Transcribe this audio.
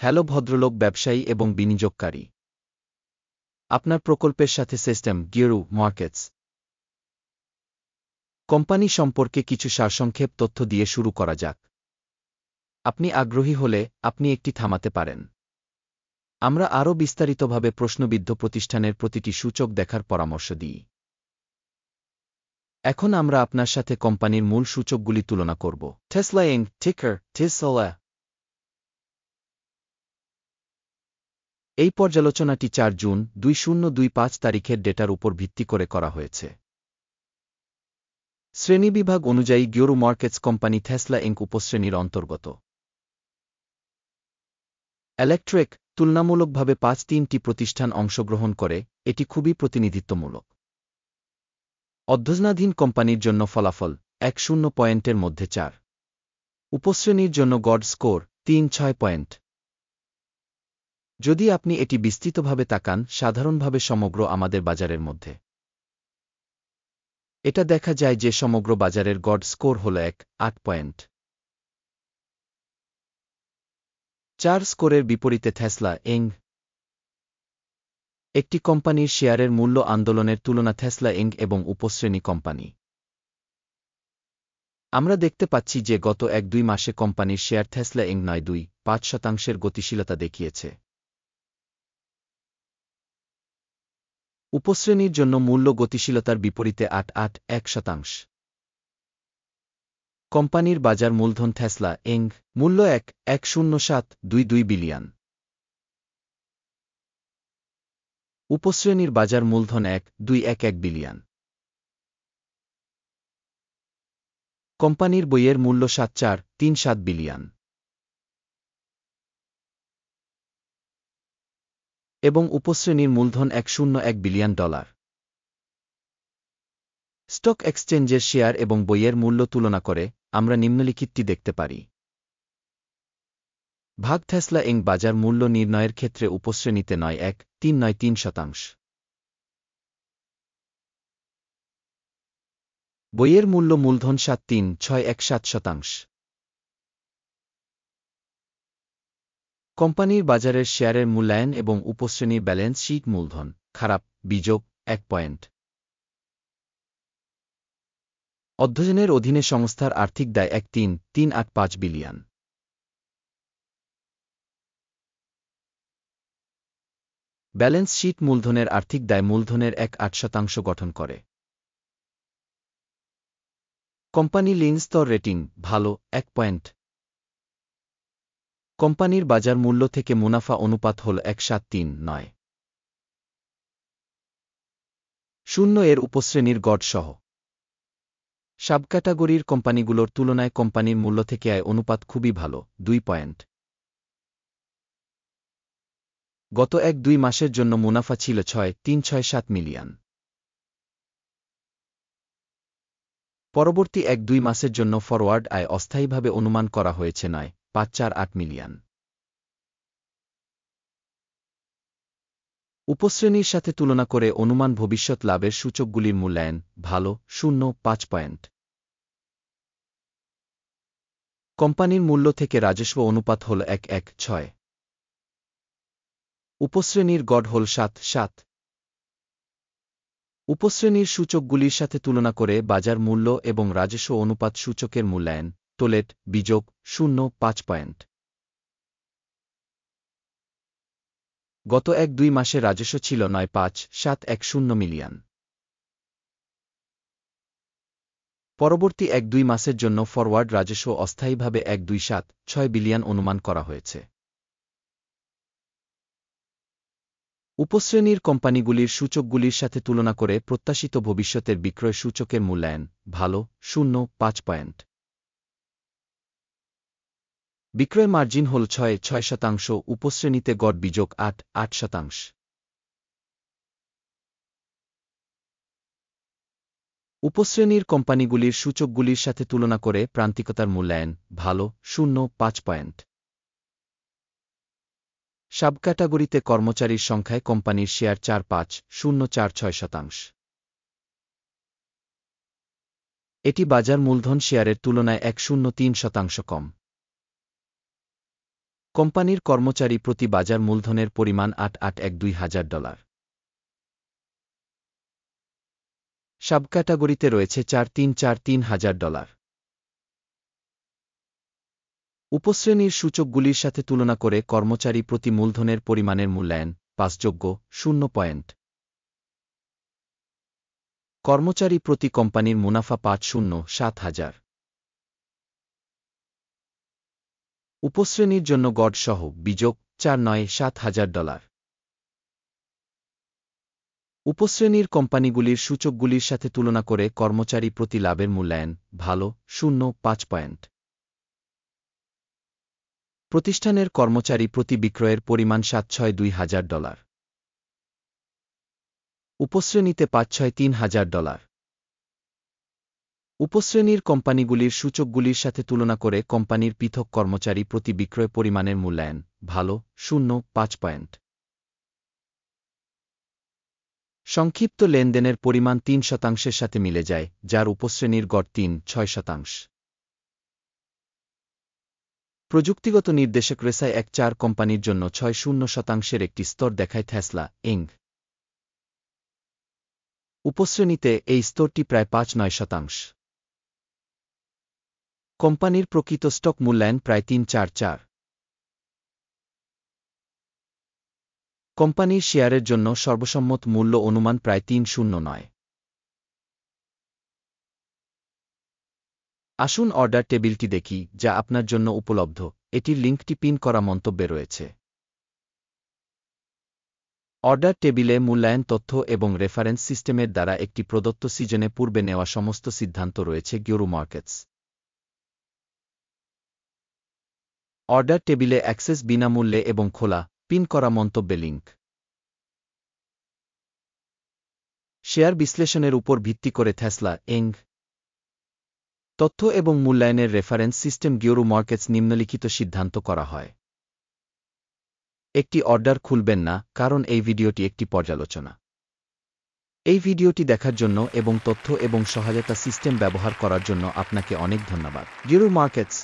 Hello ভদ্রলোক, ব্যবসায়ী এবং বিনিয়োগকারী। আপনার প্রকল্পের সাথে সিস্টেম গিয়ারু মার্কেটস কোম্পানি সম্পর্কে কিছু সারসংক্ষেপ তথ্য দিয়ে শুরু করা যাক। আপনি আগ্রহী হলে আপনি একটি থামাতে পারেন। আমরা আরও বিস্তারিতভাবে প্রশ্নবিদ্ধ প্রতিষ্ঠানের প্রতিটি সূচক দেখার পরামর্শ দিই। এখন আমরা আপনার সাথে কোম্পানির মূল সূচকগুলি তুলনা করব। টেসলা ইনক, টিকার টেসলা। এই পর্যালোচনাটি 4 জুন 2025 তারিখের ডেটার উপর ভিত্তি করে করা হয়েছে। শ্রেণীবিভাগ অনুযায়ী গিয়ারু মার্কেটস কোম্পানি টেসলা ইনক উপশ্রেণীর অন্তর্গত। ইলেকট্রিক তুলনামূলকভাবে 5-3টি প্রতিষ্ঠান অংশগ্রহণ করে, এটি খুবই প্রতিনিধিত্বমূলক। অধ্যয়নাধীন কোম্পানির জন্য ফলাফল 1-0 পয়েন্টের মধ্যে 4। উপশ্রেণীর জন্য গড স্কোর 3-6 পয়েন্ট। যদি আপনি এটি বিস্তৃতভাবে তাকান, সাধারণভাবে সমগ্র আমাদের বাজারের মধ্যে এটা দেখা যায় যে সমগ্র বাজারের গড স্কোর হল 1-8 পয়েন্ট। 4 স্কোরের বিপরীতে টেসলা ইনক একটি কোম্পানির শেয়ারের মূল্য আন্দোলনের তুলনা টেসলা ইনক এবং উপশ্রেণী কোম্পানি। আমরা দেখতে পাচ্ছি যে গত 1-2 মাসে কোম্পানির শেয়ার টেসলা ইনক 9.2-5% গতিশীলতা দেখিয়েছে। উপশ্রেণীর জন্য মূল্য গতিশীলতার বিপরীতে 8.8-1%। কোম্পানির বাজার মূলধন টেসলা ইনক মূল্য 1.10722 বিলিয়ন। উপশ্রেণীর বাজার মূলধন 1.211 বিলিয়ন। কোম্পানির বইয়ের মূল্য 7.437 বিলিয়ন এবং উপশ্রেণীর মূলধন $101 বিলিয়ন। স্টক এক্সচেঞ্জের শেয়ার এবং বইয়ের মূল্য তুলনা করে আমরা নিম্নলিখিতটি দেখতে পারি। ভাগ টেসলা ইনক বাজার মূল্য নির্ণয়ের ক্ষেত্রে উপশ্রেণীতে 9.1-3.93%। বইয়ের মূল্য মূলধন 7.3-6.17%। কোম্পানির বাজারের শেয়ারের মূল্যায়ন এবং উপশ্রেণীর ব্যালেন্স শীট মূলধন খারাপ বিযোগ 1 পয়েন্ট। অধ্যয়নের অধীনে সংস্থার আর্থিক দায় 1.385 বিলিয়ন। ব্যালেন্স শীট মূলধনের আর্থিক দায় মূলধনের 1.8% গঠন করে। কোম্পানি লিন স্তর রেটিং ভালো 1 পয়েন্ট। কোম্পানির বাজার মূল্য থেকে মুনাফা অনুপাত হল 1.73:9। এর উপশ্রেণীর গড় সহ সাবক্যাটাগরির কোম্পানিগুলোর তুলনায় কোম্পানির মূল্য থেকে আয় অনুপাত খুবই ভালো 2 পয়েন্ট। গত 1-2 মাসের জন্য মুনাফা ছিল 6.367 মিলিয়ন। পরবর্তী 1-2 মাসের জন্য ফরওয়ার্ড আয় অস্থায়ীভাবে অনুমান করা হয়েছে 9.548 মিলিয়ন। উপশ্রেণীর সাথে তুলনা করে অনুমান ভবিষ্যৎ লাভের সূচকগুলির মূল্যায়ন ভালো 0.5 পয়েন্ট। কোম্পানির মূল্য থেকে রাজস্ব অনুপাত হল 1.16। উপশ্রেণীর গড় হল 7.7। উপশ্রেণীর সূচকগুলির সাথে তুলনা করে বাজার মূল্য এবং রাজস্ব অনুপাত সূচকের মূল্যায়ন তোলেট বিযোগ 0.5 পয়েন্ট। গত 1-2 মাসে রাজস্ব ছিল 9.5710 মিলিয়ন। পরবর্তী 1-2 মাসের জন্য ফরওয়ার্ড রাজস্ব অস্থায়ীভাবে 1.276 বিলিয়ন অনুমান করা হয়েছে। উপশ্রেণীর কোম্পানিগুলির সূচকগুলির সাথে তুলনা করে প্রত্যাশিত ভবিষ্যতের বিক্রয় সূচকের মূল্যায়ন ভালো 0.5 পয়েন্ট। বিক্রয় মার্জিন হল 6.6%। উপশ্রেণীতে গড় বিযোগ 8.8%। উপশ্রেণীর কোম্পানিগুলির সূচকগুলির সাথে তুলনা করে প্রান্তিকতার মূল্যায়ন ভালো 0.5 পয়েন্ট। সাবক্যাটাগরিতে কর্মচারীর সংখ্যায় কোম্পানির শেয়ার 4.5046%। এটি বাজার মূলধন শেয়ারের তুলনায় 1.03% কম। কোম্পানির কর্মচারী প্রতি বাজার মূলধনের পরিমাণ $8,812। সাবক্যাটাগরিতে রয়েছে $4,343,000। উপশ্রেণীর সূচকগুলির সাথে তুলনা করে কর্মচারী প্রতি মূলধনের পরিমাণের মূল্যায়ন পাসযোগ্য 0 পয়েন্ট। কর্মচারী প্রতি কোম্পানির মুনাফা 5,070,000। উপশ্রেণীর জন্য গড় সহ বিযোগ $4,970,000। উপশ্রেণীর কোম্পানিগুলির সূচকগুলির সাথে তুলনা করে কর্মচারী প্রতি লাভের মূল্যায়ন ভালো 0.5 পয়েন্ট। প্রতিষ্ঠানের কর্মচারী প্রতি বিক্রয়ের পরিমাণ $762,000। উপশ্রেণীতে $5,63,000। উপশ্রেণীর কোম্পানিগুলির সূচকগুলির সাথে তুলনা করে কোম্পানির পৃথক কর্মচারী প্রতি বিক্রয় পরিমাণের মূল্যায়ন ভালো 0.5 পয়েন্ট। সংক্ষিপ্ত লেনদেনের পরিমাণ 3% সাথে মিলে যায়, যার উপশ্রেণীর গড় 3.6%। প্রযুক্তিগত নির্দেশক রেসাই 1.4 কোম্পানির জন্য 6.0% একটি স্তর দেখায় টেসলা ইনক। উপশ্রেণীতে এই স্তরটি প্রায় 5.9%। কোম্পানির প্রকৃত স্টক মূল্যায়ন প্রায় 344। কোম্পানির শেয়ারের জন্য সর্বসম্মত মূল্য অনুমান প্রায় 309। আসুন অর্ডার টেবিলটি দেখি, যা আপনার জন্য উপলব্ধ। এটির লিঙ্কটি পিন করা মন্তব্যে রয়েছে। অর্ডার টেবিলে মূল্যায়ন তথ্য এবং রেফারেন্স সিস্টেমের দ্বারা একটি প্রদত্ত সিজনে পূর্বে নেওয়া সমস্ত সিদ্ধান্ত রয়েছে গিওরু মার্কেটস। অর্ডার টেবিলে অ্যাক্সেস বিনামূল্যে এবং খোলা পিন করা মন্তব্যে লিঙ্ক। শেয়ার বিশ্লেষণের উপর ভিত্তি করে টেসলা ইনক। তথ্য এবং মূল্যায়নের রেফারেন্স সিস্টেম গিওরু মার্কেটস নিম্নলিখিত সিদ্ধান্ত করা হয়। একটি অর্ডার খুলবেন না, কারণ এই ভিডিওটি একটি পর্যালোচনা। এই ভিডিওটি দেখার জন্য এবং তথ্য এবং সহায়তা সিস্টেম ব্যবহার করার জন্য আপনাকে অনেক ধন্যবাদ। গিওরু মার্কেটস।